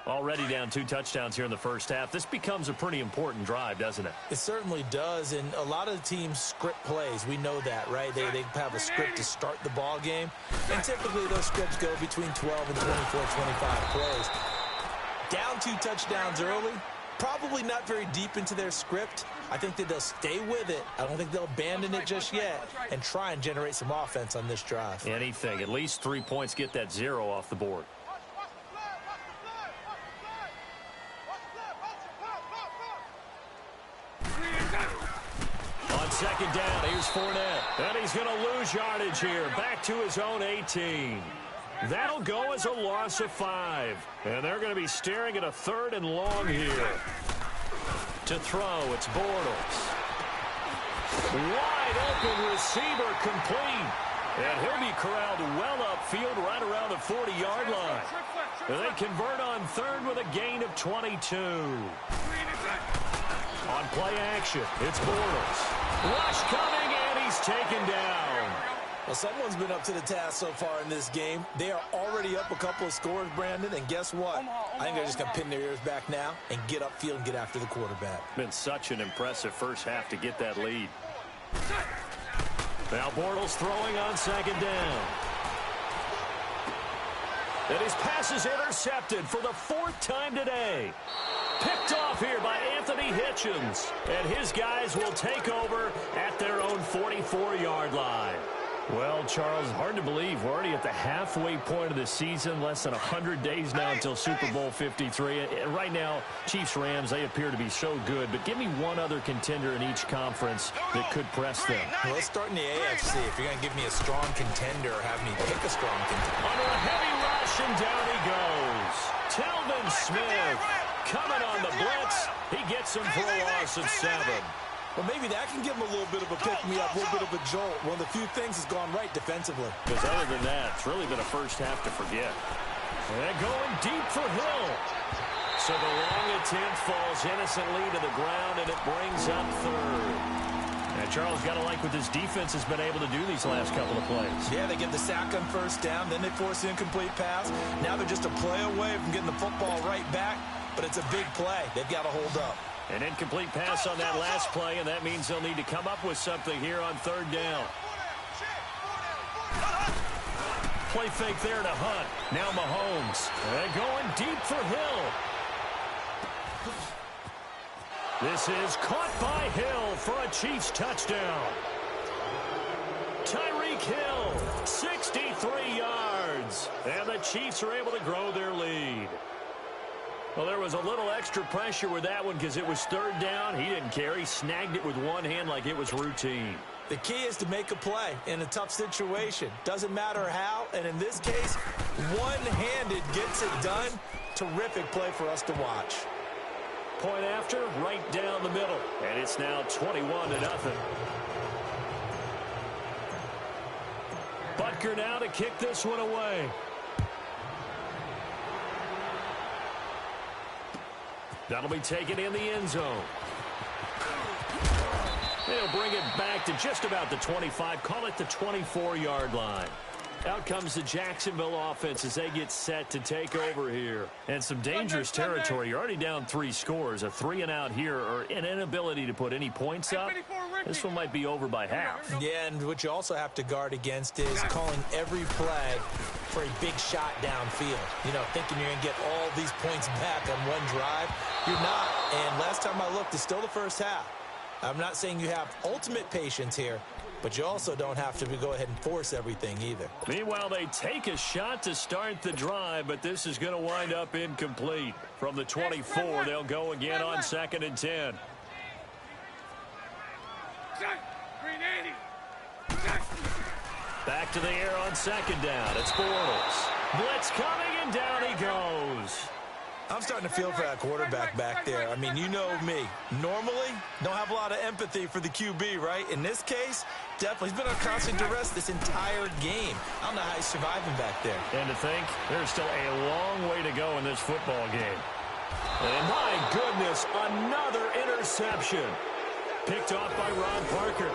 Already down 2 touchdowns here in the first half. This becomes a pretty important drive, doesn't it? It certainly does, and a lot of the teams script plays. We know that, right? They have a script to start the ball game, and typically those scripts go between 12 and 24, 25 plays. Down 2 touchdowns early, probably not very deep into their script. I think that they'll stay with it. I don't think they'll abandon it just yet and try and generate some offense on this drive. Anything. At least 3 points, get that 0 off the board. On second down, here's Fournette. And he's going to lose yardage here. Back to his own 18. That'll go as a loss of 5. And they're going to be staring at a 3rd and long here. To throw, it's Bortles. Wide open receiver complete. And he'll be corralled well upfield right around the 40-yard line. And they convert on 3rd with a gain of 22. On play action, it's Bortles. Rush coming, and he's taken down. Well, someone's been up to the task so far in this game. They are already up a couple of scores, Brandon, and guess what? I think they're just going to pin their ears back now and get upfield and get after the quarterback. Been such an impressive first half to get that lead. Now Bortles throwing on second down. And his pass is intercepted for the 4th time today. Picked off here by Anthony Hitchens. And his guys will take over at their own 44-yard line. Well, Charles, hard to believe we're already at the halfway point of the season, less than 100 days now until Super Bowl 53. And right now, Chiefs-Rams, they appear to be so good. But give me one other contender in each conference that could press them. Well, let's start in the AFC. If you're going to give me a strong contender or have me pick a strong contender. Under a heavy rush, and down he goes. Telvin Smith coming on the blitz. He gets him for a loss of 7. Well, maybe that can give him a little bit of a pick-me-up, a little bit of a jolt. One of the few things has gone right defensively. Because other than that, it's really been a first half to forget. And going deep for Hill. So the long attempt falls innocently to the ground, and it brings up 3rd. And Charles, got to like what this defense has been able to do these last couple of plays. Yeah, they get the sack on first down, then they force the incomplete pass. Now they're just a play away from getting the football right back, but it's a big play. They've got to hold up. An incomplete pass on that last play, and that means they'll need to come up with something here on 3rd down. Play fake there to Hunt. Now Mahomes. And going deep for Hill. This is caught by Hill for a Chiefs touchdown. Tyreek Hill, 63 yards. And the Chiefs are able to grow their lead. Well, there was a little extra pressure with that one because it was 3rd down. He didn't care. He snagged it with one hand like it was routine. The key is to make a play in a tough situation. Doesn't matter how, and in this case, one-handed gets it done. Terrific play for us to watch. Point after, right down the middle. And it's now 21-0. Butker now to kick this one away. That'll be taken in the end zone. They'll bring it back to just about the 25. Call it the 24-yard line. Out comes the Jacksonville offense as they get set to take over here. And some dangerous territory. You're already down 3 scores. A 3-and-out here or an inability to put any points up. This one might be over by half. Yeah, and what you also have to guard against is calling every play for a big shot downfield. You know, thinking you're going to get all these points back on one drive. You're not. And last time I looked, it's still the first half. I'm not saying you have ultimate patience here, but you also don't have to go ahead and force everything either. Meanwhile, they take a shot to start the drive, but this is going to wind up incomplete. From the 24, they'll go again on 2nd and 10. Back to the air on 2nd down. It's Bortles. Blitz coming, and down he goes. I'm starting to feel for that quarterback back there. I mean, you know me. Normally, don't have a lot of empathy for the QB, right? In this case, definitely. He's been on constant duress this entire game. I don't know how he's surviving back there. And to think, there's still a long way to go in this football game. And my goodness, another interception. Picked off by Ron Parker.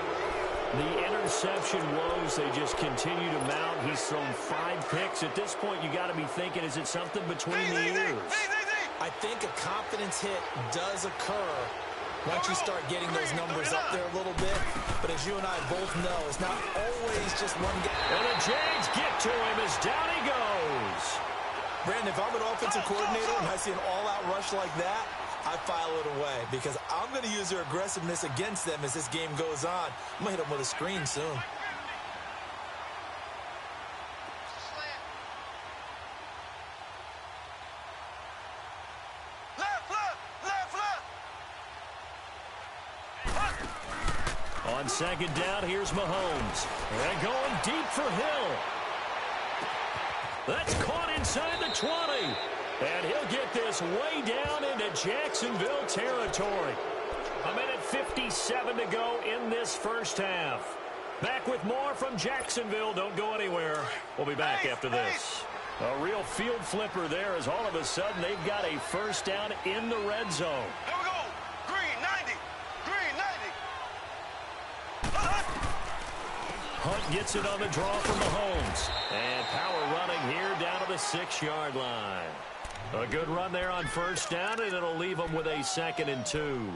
The interception woes, they just continue to mount. He's thrown 5 picks. At this point, you got to be thinking, is it something between the ears? confidence hit does occur once you start getting those numbers up there a little bit. But as you and I both know, it's not always just one guy. And the Jags get to him as down he goes. Brandon, if I'm an offensive coordinator and I see an all-out rush like that, I file it away because I'm going to use their aggressiveness against them as this game goes on. I'm going to hit them with a screen soon. On second down, here's Mahomes. And going deep for Hill. That's caught inside the 20. And he'll get this way down into Jacksonville territory. 1:57 to go in this first half. Back with more from Jacksonville. Don't go anywhere. We'll be back after this. A real field flipper there as all of a sudden they've got a first down in the red zone. Here we go. Green 90. Green 90. Hunt gets it on the draw from Mahomes. And power running here down to the 6-yard line. A good run there on first down, and it'll leave them with a 2nd and 2.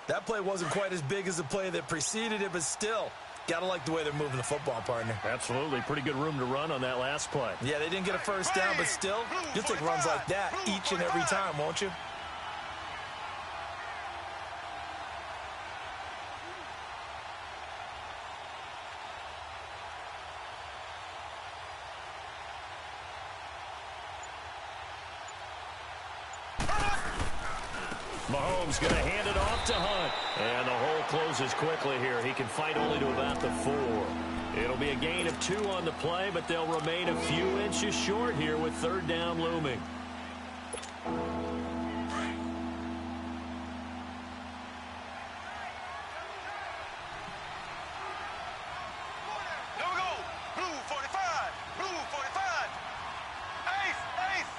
That play wasn't quite as big as the play that preceded it, but still, got to like the way they're moving the football, partner. Absolutely. Pretty good room to run on that last play. Yeah, they didn't get a first down, but still, you'll take runs like that each and every time, won't you? Mahomes going to hand it off to Hunt. And the hole closes quickly here. He can fight only to about the 4. It'll be a gain of 2 on the play, but they'll remain a few inches short here with third down looming. Here we go. Blue 45. Blue 45. Ace. Ace.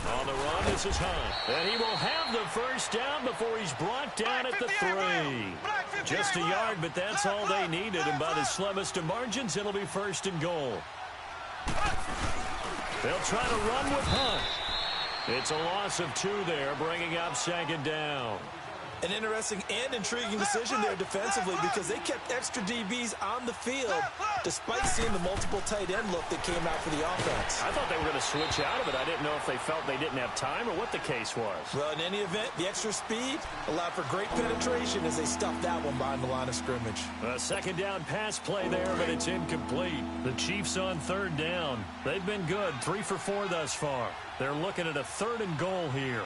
On the run, this is Hunt. And he will have the first down before he's brought down at the 3. Just a yard, but that's all they needed. And by the slimmest of margins, it'll be 1st and goal. They'll try to run with Hunt. It's a loss of 2 there, bringing up 2nd down. An interesting and intriguing decision there defensively because they kept extra DBs on the field despite seeing the multiple tight end look that came out for the offense. I thought they were going to switch out of it. I didn't know if they felt they didn't have time or what the case was. Well, in any event, the extra speed allowed for great penetration as they stuffed that one behind the line of scrimmage. A 2nd down pass play there, but it's incomplete. The Chiefs on 3rd down. They've been good, 3 for 4 thus far. They're looking at a 3rd and goal here.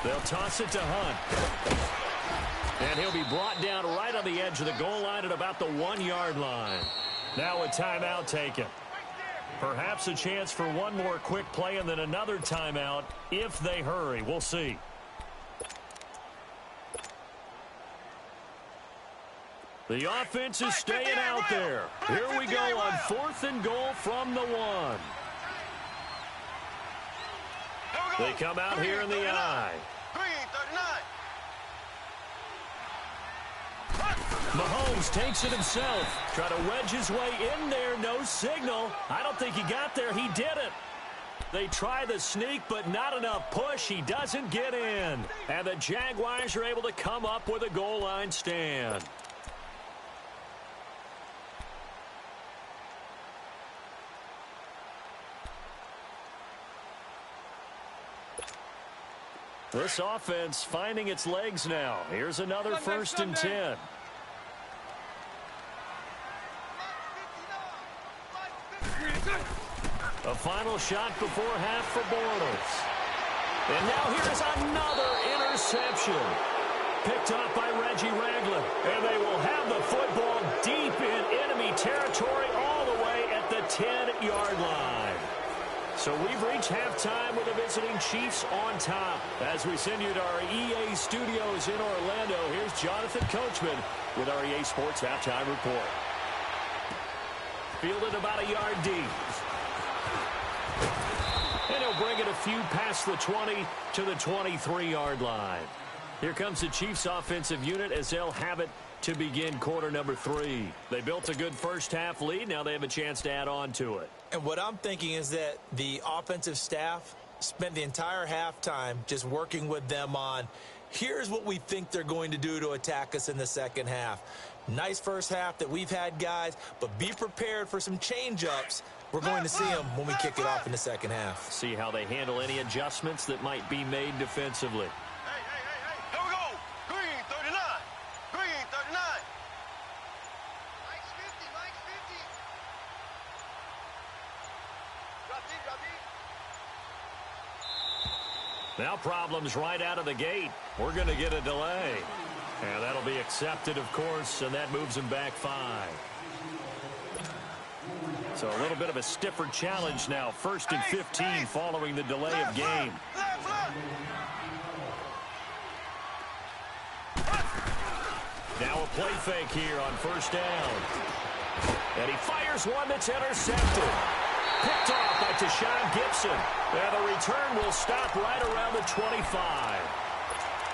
They'll toss it to Hunt. And he'll be brought down right on the edge of the goal line at about the 1-yard line. Now a timeout taken. Perhaps a chance for one more quick play and then another timeout if they hurry. We'll see. The offense is staying out there. Here we go on 4th and goal from the 1. They come out here in the I. Green 39. Mahomes takes it himself. Try to wedge his way in there. No signal. I don't think he got there. He did it. They try the sneak, but not enough push. He doesn't get in. And the Jaguars are able to come up with a goal line stand. This offense finding its legs now. Here's another 1st and 10. A final shot before half for Bortles. And now here's another interception. Picked up by Reggie Ragland. And they will have the football deep in enemy territory all the way at the 10-yard line. So we've reached halftime with the visiting Chiefs on top. As we send you to our EA studios in Orlando, here's Jonathan Coachman with our EA Sports Halftime Report. fielded about a yard deep. And he'll bring it a few past the 20 to the 23-yard line. Here comes the Chiefs offensive unit as they'll have it to begin quarter number 3. They built a good first-half lead. Now they have a chance to add on to it. And what I'm thinking is that the offensive staff spent the entire halftime just working with them on, here's what we think they're going to do to attack us in the second half. Nice first half that we've had, guys, but be prepared for some change-ups. We're going to see them when we kick it off in the second half. See how they handle any adjustments that might be made defensively. Hey, here we go. Green 39. Green 39. Mike's 50. Mike's 50. Drop deep, drop deep. Now problems right out of the gate. We're going to get a delay. And that'll be accepted, of course, and that moves him back 5. So a little bit of a stiffer challenge now. 1st and 15 following the delay of game. Now a play fake here on 1st down. And he fires one that's intercepted. Picked off by Tashawn Gibson. And the return will stop right around the 25.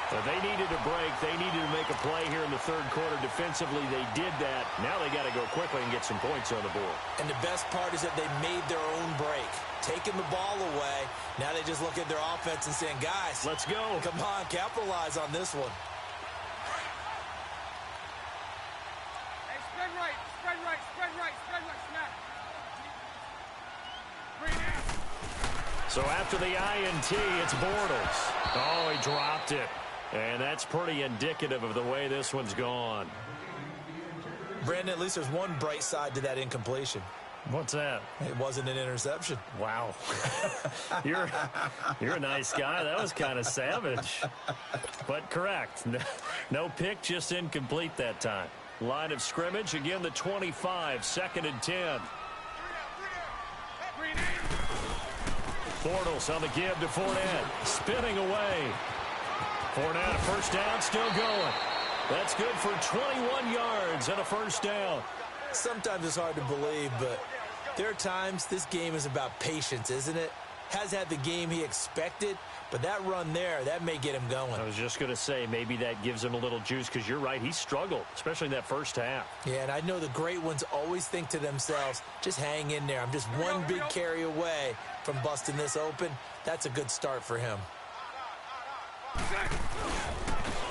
But they needed a break. They needed to make a play here in the third quarter. Defensively, they did that. Now they got to go quickly and get some points on the board. And the best part is that they made their own break. Taking the ball away. Now they just look at their offense and saying, guys, let's go. Come on, capitalize on this one. Hey, spread right, spread right, spread right, spread right, snap. Bring it in. So after the INT, it's Bortles. Oh, he dropped it. And that's pretty indicative of the way this one's gone. Brandon, at least there's one bright side to that incompletion. What's that? It wasn't an interception. Wow. You're a nice guy. That was kind of savage. But correct. No pick, just incomplete that time. Line of scrimmage, again the 25, 2nd and 10. Bortles on the give to Fournette. Spinning away. Fournette, a 1st down, still going. That's good for 21 yards and a 1st down. Sometimes it's hard to believe, but there are times this game is about patience, isn't it? Has had the game he expected, but that run there, that may get him going. I was just going to say, maybe that gives him a little juice, because you're right, he struggled, especially in that first half. Yeah, and I know the great ones always think to themselves, just hang in there. I'm just one big carry away from busting this open. That's a good start for him.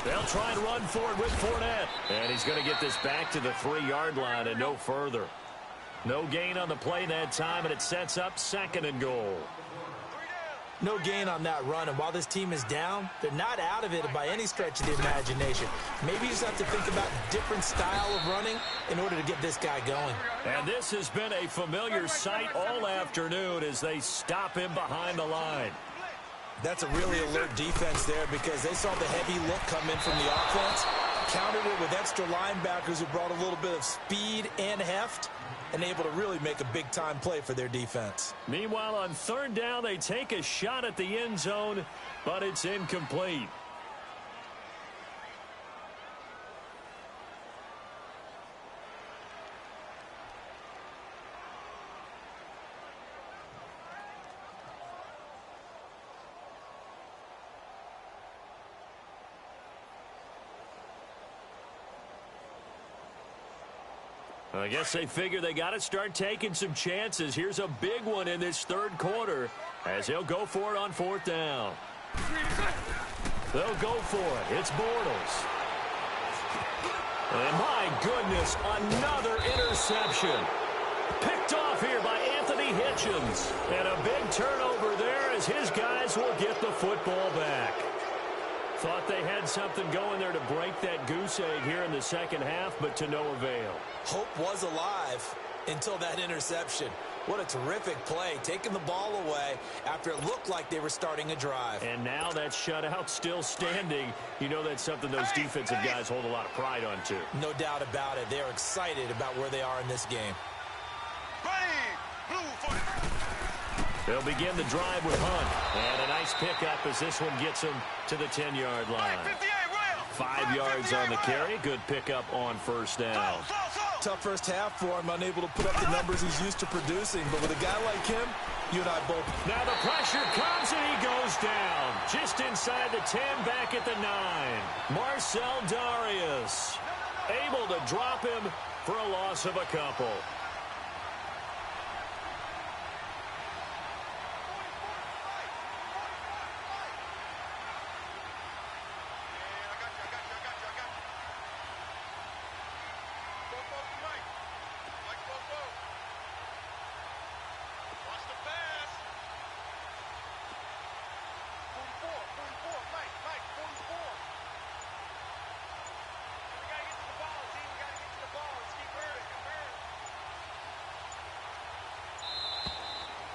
They'll try and run for it with Fournette. And he's going to get this back to the 3-yard line and no further. No gain on the play that time, and it sets up 2nd and goal. No gain on that run, and while this team is down, they're not out of it by any stretch of the imagination. Maybe you just have to think about a different style of running in order to get this guy going. And this has been a familiar sight all afternoon as they stop him behind the line. That's a really alert defense there, because they saw the heavy look come in from the offense, countered it with extra linebackers who brought a little bit of speed and heft, and able to really make a big-time play for their defense. Meanwhile, on 3rd down, they take a shot at the end zone, but it's incomplete. I guess they figure they got to start taking some chances. Here's a big one in this third quarter as he'll go for it on 4th down. They'll go for it. It's Bortles. And my goodness, another interception. Picked off here by Anthony Hitchens. And a big turnover there as his guys will get the football back. Thought they had something going there to break that goose egg here in the second half, but to no avail. Hope was alive until that interception. What a terrific play, taking the ball away after it looked like they were starting a drive. And now that shutout still standing. You know that's something those defensive guys hold a lot of pride on, too. No doubt about it. They're excited about where they are in this game. They'll begin the drive with Hunt. And a nice pickup as this one gets him to the 10-yard line. 5 yards on the carry. Good pickup on 1st down. Tough first half for him, unable to put up the numbers he's used to producing. But with a guy like him, you and I both. Now the pressure comes and he goes down. Just inside the 10, back at the 9. Marcel Darius able to drop him for a loss of a couple.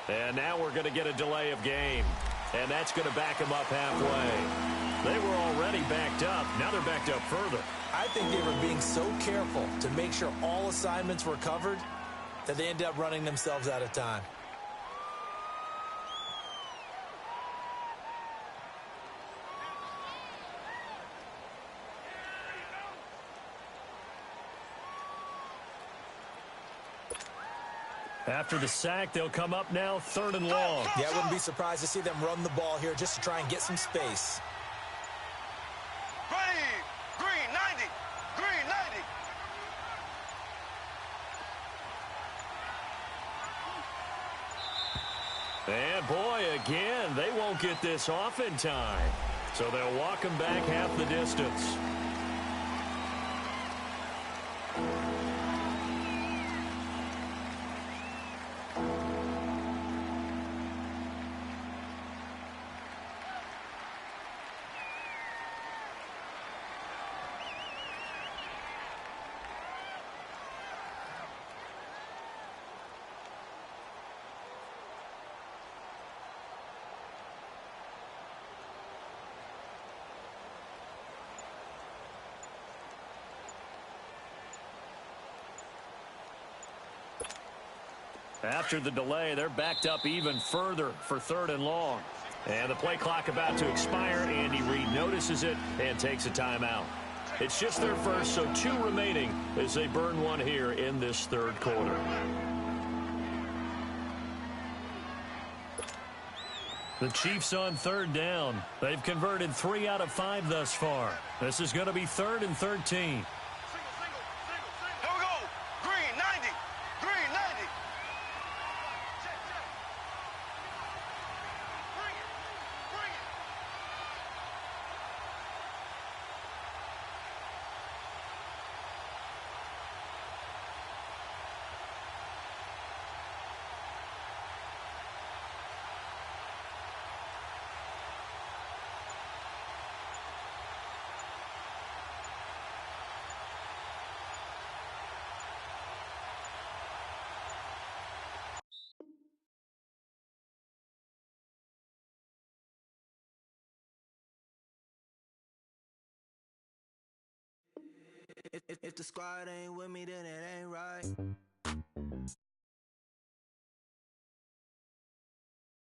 And now we're going to get a delay of game. And that's going to back them up halfway. They were already backed up. Now they're backed up further. I think they were being so careful to make sure all assignments were covered that they ended up running themselves out of time. After the sack, they'll come up now 3rd and long. Yeah, I wouldn't be surprised to see them run the ball here just to try and get some space. Ready. Green 90. Green 90. And boy, again, they won't get this off in time. So they'll walk him back half the distance. After the delay, they're backed up even further for 3rd and long. And the play clock about to expire. Andy Reid notices it and takes a timeout. It's just their first, so 2 remaining as they burn one here in this 3rd quarter. The Chiefs on 3rd down. They've converted 3 out of 5 thus far. This is going to be 3rd and 13. If the squad ain't with me, then it ain't right.